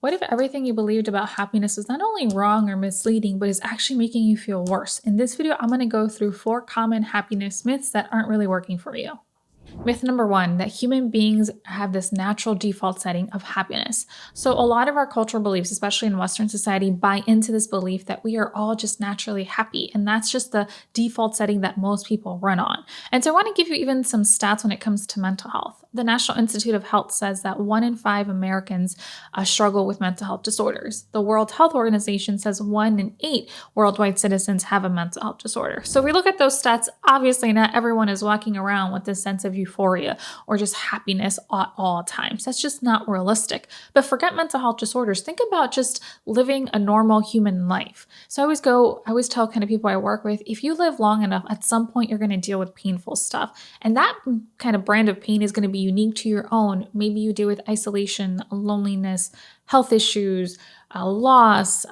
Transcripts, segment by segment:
What if everything you believed about happiness is not only wrong or misleading, but is actually making you feel worse? In this video, I'm going to go through 4 common happiness myths that aren't really working for you. Myth number 1, that human beings have this natural default setting of happiness. So, a lot of our cultural beliefs, especially in Western society, buy into this belief that we are all just naturally happy. And that's just the default setting that most people run on. And so, I want to give you even some stats when it comes to mental health. The National Institute of Health says that 1 in 5 Americans struggle with mental health disorders. The World Health Organization says 1 in 8 worldwide citizens have a mental health disorder. So, if we look at those stats, obviously not everyone is walking around with this sense of euphoria or just happiness at all times. That's just not realistic. But forget mental health disorders. Think about just living a normal human life. So I always tell kind of people I work with, if you live long enough, at some point you're going to deal with painful stuff. And that kind of brand of pain is going to be unique to your own. Maybe you deal with isolation, loneliness, health issues, loss,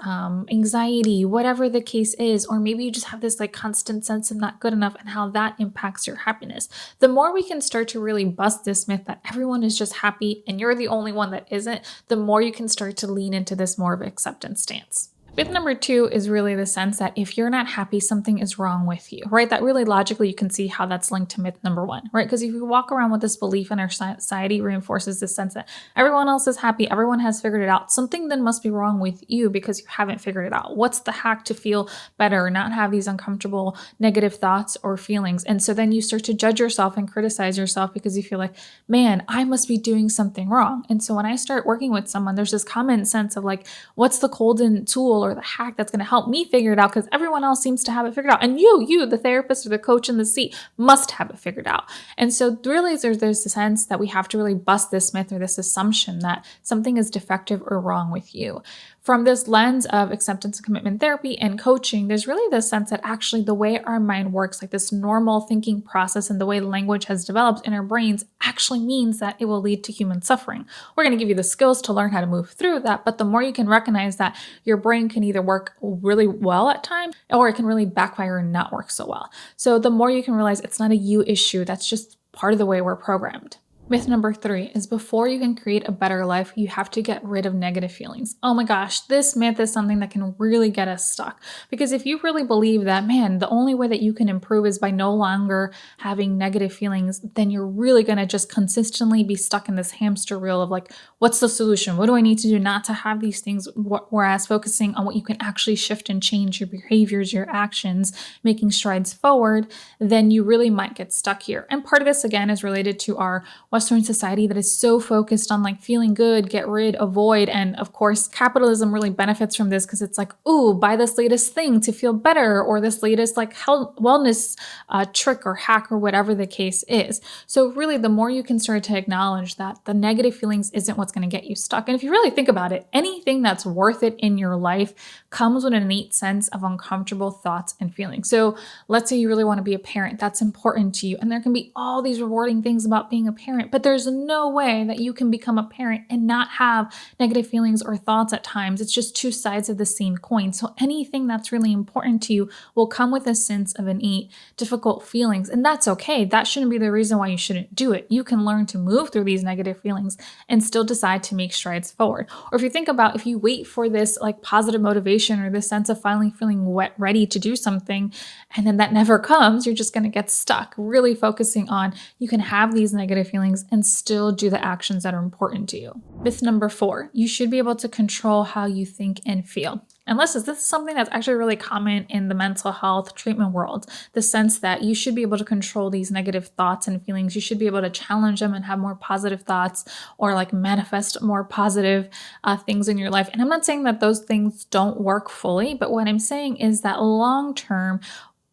anxiety, whatever the case is, or maybe you just have this like constant sense of not good enough and how that impacts your happiness. The more we can start to really bust this myth that everyone is just happy and you're the only one that isn't, the more you can start to lean into this more of acceptance stance. Myth number 2 is really the sense that if you're not happy, something is wrong with you, right? That really logically you can see how that's linked to myth number 1, right? Because if you walk around with this belief in our society reinforces this sense that everyone else is happy, everyone has figured it out, something then must be wrong with you because you haven't figured it out. What's the hack to feel better, not have these uncomfortable negative thoughts or feelings? And so then you start to judge yourself and criticize yourself because you feel like, man, I must be doing something wrong. And so when I start working with someone, there's this common sense of like, what's the golden tool or the hack that's going to help me figure it out because everyone else seems to have it figured out. And you, the therapist or the coach in the seat, must have it figured out. And so really there's a sense that we have to really bust this myth or this assumption that something is defective or wrong with you. From this lens of acceptance and commitment therapy and coaching, there's really this sense that actually the way our mind works, like this normal thinking process and the way language has developed in our brains actually means that it will lead to human suffering. We're going to give you the skills to learn how to move through that, but the more you can recognize that your brain can either work really well at times or it can really backfire and not work so well. So the more you can realize it's not a you issue, that's just part of the way we're programmed. Myth number 3 is before you can create a better life, you have to get rid of negative feelings. Oh my gosh, this myth is something that can really get us stuck. Because if you really believe that, man, the only way that you can improve is by no longer having negative feelings, then you're really going to just consistently be stuck in this hamster wheel of like, what's the solution? What do I need to do not to have these things? Whereas focusing on what you can actually shift and change your behaviors, your actions, making strides forward, then you really might get stuck here. And part of this, again, is related to our Western society that is so focused on like feeling good, get rid, avoid. And of course, capitalism really benefits from this because it's like, ooh, buy this latest thing to feel better or this latest like health wellness trick or hack or whatever the case is. So really, the more you can start to acknowledge that the negative feelings isn't what's going to get you stuck. And if you really think about it, anything that's worth it in your life comes with an innate sense of uncomfortable thoughts and feelings. So let's say you really want to be a parent. That's important to you. And there can be all these rewarding things about being a parent, but there's no way that you can become a parent and not have negative feelings or thoughts at times. It's just two sides of the same coin. So anything that's really important to you will come with a sense of innate difficult feelings. And that's okay. That shouldn't be the reason why you shouldn't do it. You can learn to move through these negative feelings and still decide to make strides forward. Or if you think about if you wait for this like positive motivation or this sense of finally feeling ready to do something, and then that never comes, you're just going to get stuck. Really focusing on you can have these negative feelings and still do the actions that are important to you. Myth number 4, you should be able to control how you think and feel. And listen, this is something that's actually really common in the mental health treatment world, the sense that you should be able to control these negative thoughts and feelings. You should be able to challenge them and have more positive thoughts or like manifest more positive things in your life. And I'm not saying that those things don't work fully, but what I'm saying is that long-term,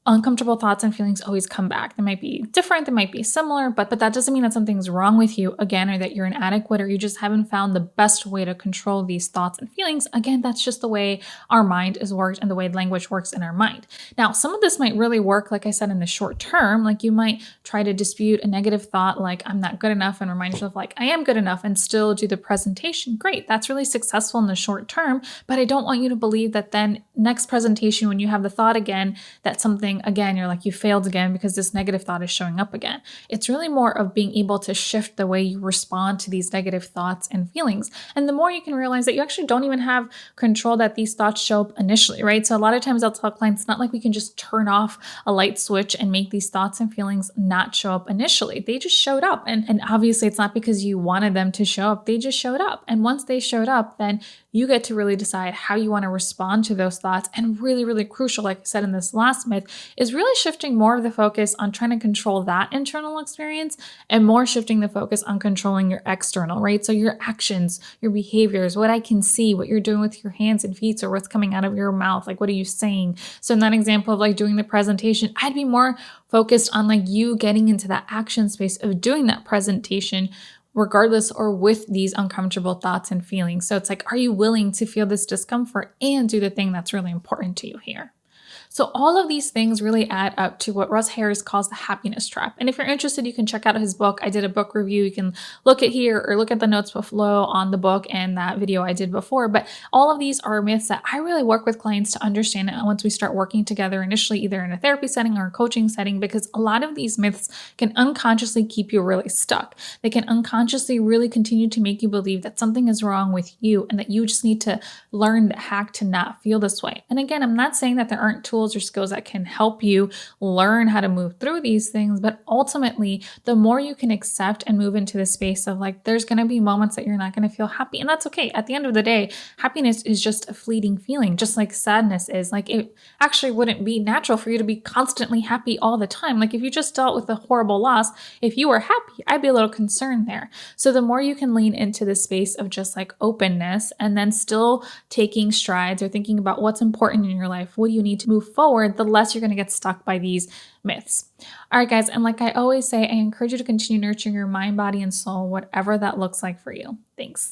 uncomfortable thoughts and feelings always come back. They might be different, they might be similar, but that doesn't mean that something's wrong with you, again, or that you're inadequate, or you just haven't found the best way to control these thoughts and feelings. Again, that's just the way our mind is worked and the way language works in our mind. Now, some of this might really work, like I said, in the short term. Like you might try to dispute a negative thought like, I'm not good enough, and remind yourself like, I am good enough, and still do the presentation. Great, that's really successful in the short term, but I don't want you to believe that then next presentation, when you have the thought again that something feeling again, you're like, you failed again because this negative thought is showing up again. It's really more of being able to shift the way you respond to these negative thoughts and feelings. And the more you can realize that you actually don't even have control that these thoughts show up initially, right? So a lot of times I'll tell clients, it's not like we can just turn off a light switch and make these thoughts and feelings not show up initially. They just showed up. And obviously it's not because you wanted them to show up. They just showed up. And once they showed up, then you get to really decide how you want to respond to those thoughts. And really, really crucial, like I said in this last myth, is really shifting more of the focus on trying to control that internal experience and more shifting the focus on controlling your external, right? So your actions, your behaviors, what I can see, what you're doing with your hands and feet, or what's coming out of your mouth, like what are you saying? So in that example of like doing the presentation, I'd be more focused on like you getting into that action space of doing that presentation regardless or with these uncomfortable thoughts and feelings. So it's like, are you willing to feel this discomfort and do the thing that's really important to you here? So all of these things really add up to what Russ Harris calls the happiness trap. And if you're interested, you can check out his book. I did a book review. You can look at here or look at the notes below on the book and that video I did before. But all of these are myths that I really work with clients to understand once we start working together initially, either in a therapy setting or a coaching setting, because a lot of these myths can unconsciously keep you really stuck. They can unconsciously really continue to make you believe that something is wrong with you and that you just need to learn the hack to not feel this way. And again, I'm not saying that there aren't tools or skills that can help you learn how to move through these things. But ultimately, the more you can accept and move into the space of like, there's going to be moments that you're not going to feel happy. And that's okay. At the end of the day, happiness is just a fleeting feeling, just like sadness is. Like, it actually wouldn't be natural for you to be constantly happy all the time. Like if you just dealt with a horrible loss, if you were happy, I'd be a little concerned there. So the more you can lean into the space of just like openness and then still taking strides or thinking about what's important in your life, what do you need to move forward, the less you're going to get stuck by these myths. All right, guys. And like I always say, I encourage you to continue nurturing your mind, body, and soul, whatever that looks like for you. Thanks.